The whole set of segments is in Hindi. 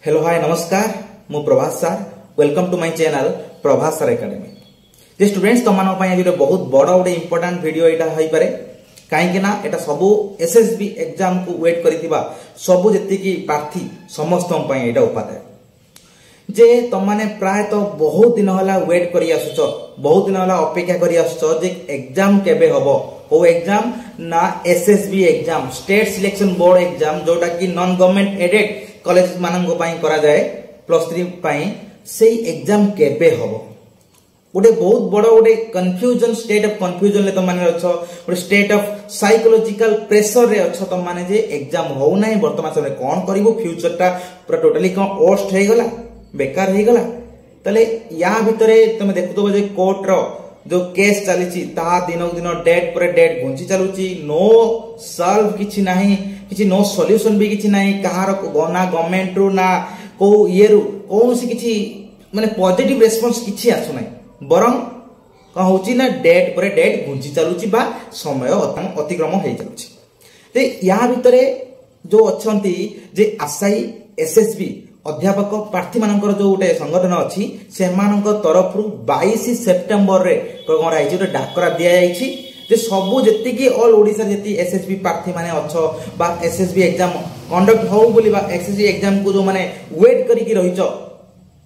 हेलो हाय नमस्कार मु Prabhas sir welcome to my channel Prabhas sir academy जे स्टूडेंट्स तुम मान आज बहुत बड़ गोटे इंपोर्टाट वीडियो यहाँ हो पारे कहीं एटा सबू एसएसबी एग्जाम को वेट करिथिबा सबू जेतिकी प्रार्थी समस्त यहाँ उपाध्याय जे तुमने प्राय तो बहुत दिन होला वेट करी आसुच बहुत दिन होला अपेक्षा करी आसुच जे एग्जाम केबे हबो ओ एग्जाम ना SSB exam state selection board exam जोटा कि नॉन गवर्नमेंट एडेड कॉलेज मानन पई करा जाए +3 पई सेही एग्जाम केबे हबो गोटे बहुत बड़ गोटे कन्फ्यूजन स्टेट ऑफ कन्फ्यूजन ले तुम माने अच्छो गोटे स्टेट ऑफ साइकोलॉजिकल प्रेशर रे अच्छो तुम माने जे एग्जाम हो नाही वर्तमान समय कोन करिवो फ्यूचर टा पूरा टोटली कोन ओस्ट हे गला बेकार हे गला तले या भितरे तुम देखुतो जे कोर्ट रो जो केस चलीची ता दिन दिन डेट पर डेट घुंची चलुची नो सॉल्व किछि नाही किछि नो सॉल्यूशन भी किछि नाही कहार ना गवर्नमेंट रो ना को येरु कोनसी किछि माने पॉजिटिव रेस्पॉन्स किछि आसु नाही बरं कौन होची ना डेट पर डेट घुंची चलुची बा समय अतिक्रम हो जाउची ते या भितरे जो अछंती जे आशाई एसएसबी अध्यापक प्रार्थी मानकर जो गोटे संगठन अच्छी से तरफ 22 सेप्टेम्बर रे कौन रही गोटे डाकरा दि जाइए जे सबू जी ऑल ओडिशा जी एसएसबी प्रार्थी माने अच्छो बा एसएसबी एग्जाम कंडक्ट हो बोली बा एसएसबी एग्जाम को जो माने वेट करिकी रहिच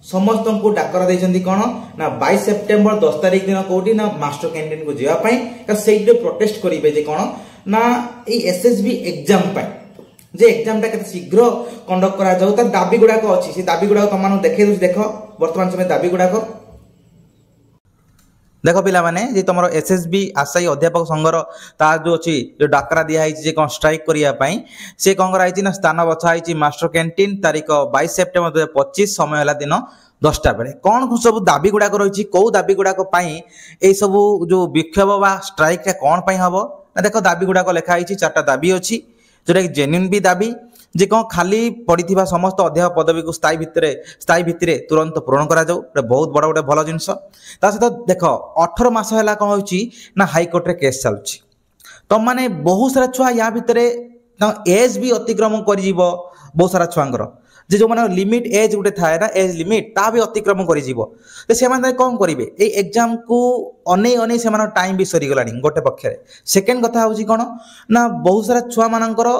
समस्त को डाकरा देइछंती कोन ना 22 सेप्टेम्बर 10 तारिख दिन कोठी ना मास्टर कैंटीन को जिया पई का सेइडे प्रोटेस्ट करिवे जे कोन ना ए एसएसबी एग्जाम पई जे एग्जाम टा केते शीघ्र कंडक्ट करा जाऊ त दाबी गुडा को अछि से दाबी गुडा तमानो देखे देखो वर्तमान समय दाबी गुडा को देखो पिला माने जे तमरो एसएसबी आशाई अध्यापक संघर ता जो अछि जो डाकरा दिया है जे कोन स्ट्राइक करिया पई से कोन कराई ना स्थान बछा है मास्टर कैंटीन तारीख 22 सेप्टेम्बर 2025 समय हला दिन 10टा बेले कौन सब दाबी गुडा को रही कौ दाबी गुडा को पाई ए सब जो विक्षोभ बा स्ट्राइक रे कोन पाई हबो ना देखो दाबी गुडा को लिखा है 4टा दाबी अछि जोटा कि जेन्युइन भी दाबी जे कौन खाली पड़ी समस्त अध्यापक पदवी को स्थायी भित्तिरे तुरंत पूरण करा जाऊ बहुत बड़ गोटे भल जिनस ता सहित देख 18 मास है कौन होची ना हाईकोर्ट रे केस चलुची तुम माने बहुत सारा छुआ या भितरे एज भी अतिक्रम कर बहुत सारा छुआंकर जे जो माने लिमिट एज गोटे थाए ना एज लिमिट ता भी अतिक्रम कर से माने कौन करेंगे ये एग्जाम को अनै अनै से टाइम भी सरी गलानी गोटे पक्षरे सेकेंड कथा होची कोन ना बहुत सारा छुआ मानकर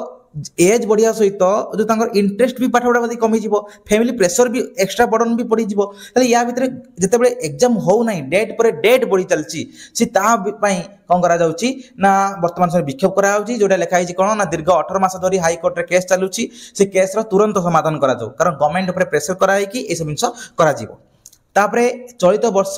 एज बढ़िया सहित जो तांकर इंटरेस्ट भी पाठ पढ़ा कमी जीवो फैमिली प्रेशर भी एक्स्ट्रा बर्डन भी पड़ी जीवो ताले या भितरे जेतेबेले एग्जाम हो नाही डेट पर डेट बढ़ी चलची से ता पई कोन करा जाउची ना वर्तमान समय विक्षोभ करा जाउची जोटा लिखा है कोन ना दीर्घ 18 मास धरी हाई कोर्ट रे केस चलुची से केस रो तुरंत समाधान करा जाऊ कारण गवर्नमेंट ऊपर प्रेशर करा है कि ए सब जिंस करा जीवो तापरे चलित वर्ष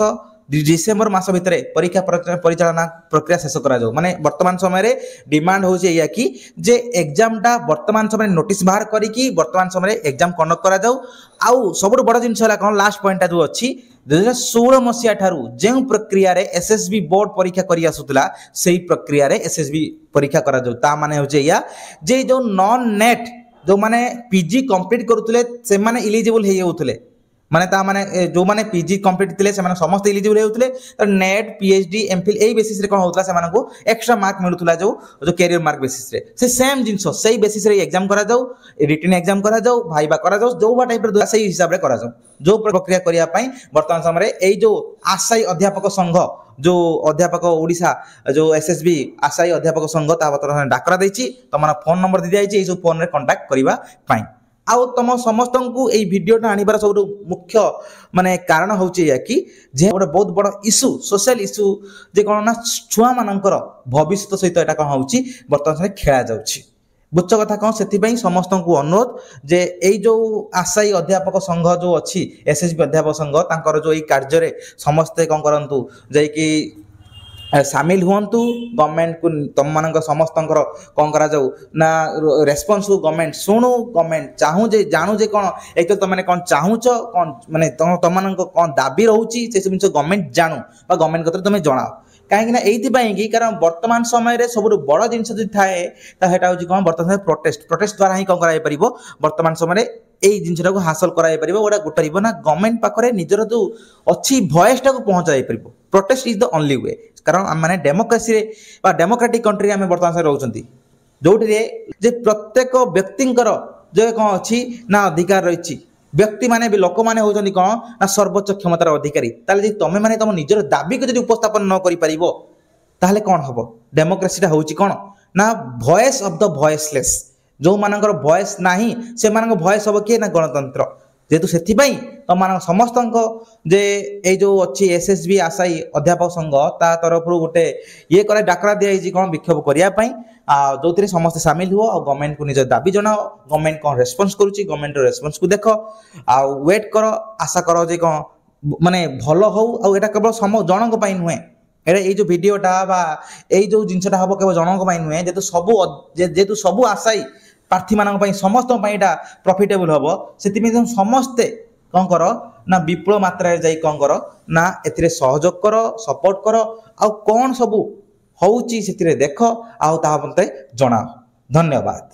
डिसेम्बर मास भितरे परीक्षा परिचालना प्रक्रिया शेष करा जाऊ माने वर्तमान समय रे डिमांड होचे या कि जे एग्जाम टा वर्तमान समय नोटिस बाहर करी कि वर्तमान समय एग्जाम कंडक्ट करा जाऊ आउ सबुठ बड़ जिंस हला कोन लास्ट पॉइंट जो अछि 2016 मसिया ठारू जेउ प्रक्रिया रे एसएसबी बोर्ड परीक्षा करी आसुतला सेही प्रक्रिया रे एसएसबी परीक्षा करा जाऊ ता माने होचे या जे जो नॉन नेट जो माने पीजी कंप्लीट करूतले से माने एलिजिबल हे होतले माने ता माने जो माने पीजी कंप्लीट थिले से माने समस्त एलिजिबल होतले त नेट पीएचडी एमफिल एई बेसिस रे कोन होतला से माने को एक्स्ट्रा मार्क मिलुतला जो कैरियर मार्क बेसिस रे से सेम जिंसो सेही बेसिस रे एग्जाम करा जाऊ रिटन एग्जाम करा जाऊ भाईबा करा जाऊ जो बा टाइप रे सेही हिसाब रे करा जाऊ जो प्रक्रिया करिया पई वर्तमान समय रे एई जो आशाई अध्यापक संघ जो अध्यापक ओडिशा जो एसएसबी आशाई अध्यापक संघ ता बतर डाकरा देछि तमना फोन नंबर दि जाइछि ए जो फोन रे कांटेक्ट करिवा पई आउ तुम समस्त को यही भिडटा आनिबार सब मुख्य माने कारण होची या कि जे गोटे बहुत बड़ इश्यू सोशल इश्यू जे कोन ना छुआ मानकर भविष्य सहित एटा कोन होची वर्तमान समय खेला जाउची बुच्च कथा कोन सेति पई समस्त को अनुरोध जे एई जो आशाई अध्यापक संघ जो अछि एसएसबी अध्यापक संघ तांकर जो एई कार्य रे समस्त कोन करंतु जे कि सामिल हुंतु गवर्नमेंट को तुम मान समस्त कौन करा जाऊ ना रेस्पॉन्स गवर्नमेंट शुणु गवर्नमेंट चाहू जे जानू जे कौन एक तो तुमने कौन चाहूच कौन माने तुम कौन दाबी रोची से सब जिन गवर्नमेंट जानू गवर्नमेंट कतरे तुम जनाओ कहीं ये कारण वर्तमान समय रे सब बड़ जिनस थाए कौन वर्तमान प्रोटेस्ट द्वारा ही कौन कर वर्तमान समय यही जिनटा को हासिल कराई पार गोटा गोटे ना गवर्नमेंट पाखे निजर जो अच्छी भॉइस टाक पहुंचाई पार protest is the only way कारण माने डेमोक्रेसी डेमोक्रेटिक कंट्री आम वर्तमान रोचंती जो प्रत्येक व्यक्ति जो कौन अच्छी ना अधिकार रही व्यक्ति माने भी लोक माने होउछन्ति कोन ना सर्वोच्च क्षमतार अधिकारी ताले जे तमे माने तम निजर दाबी को जदि उपस्थापन न करि परिबो ताले कोन हबो डेमोक्रेसीटा होउछि कोन ना वॉइस ऑफ द वॉइसलेस जो मानकर वॉइस नाही से मानक वॉइस हबो के ना गणतंत्र जेतु सेथि पई तम मानक समस्त जे ए जो अछि एसएसबी आशाई अध्यापक संघ ता तरफ रु गोटे ये करे डाकरा दिया जी कोन विक्षोभ करिया पई जो थी समस्त सामिल हुआ और गवर्नमेंट को निज दाबी जनाओ गवर्नमेंट कौन रेस्पॉन्स करुच्ची गवर्नमेंट रेस्पॉन्स को देख आ वेट कर आशा कर जे कौन माने भल हो आ एटा केवल जनक पई नुहे एटा ए जो वीडियोटा बा ए जो जिनसटा हबो केवल जनक पई नुहे जेतु सबु आशाई प्रार्थी मानक पई समस्त पई एटा प्रॉफिटेबल हबो सेति में समस्ते कौन कर ना विपुल मात्रा जाई कौन कर ना एथिरे सहयोग कर सपोर्ट कर आ कौन सबु होउची सेतिरे देख आउ ताहा मते जणाओ धन्यवाद।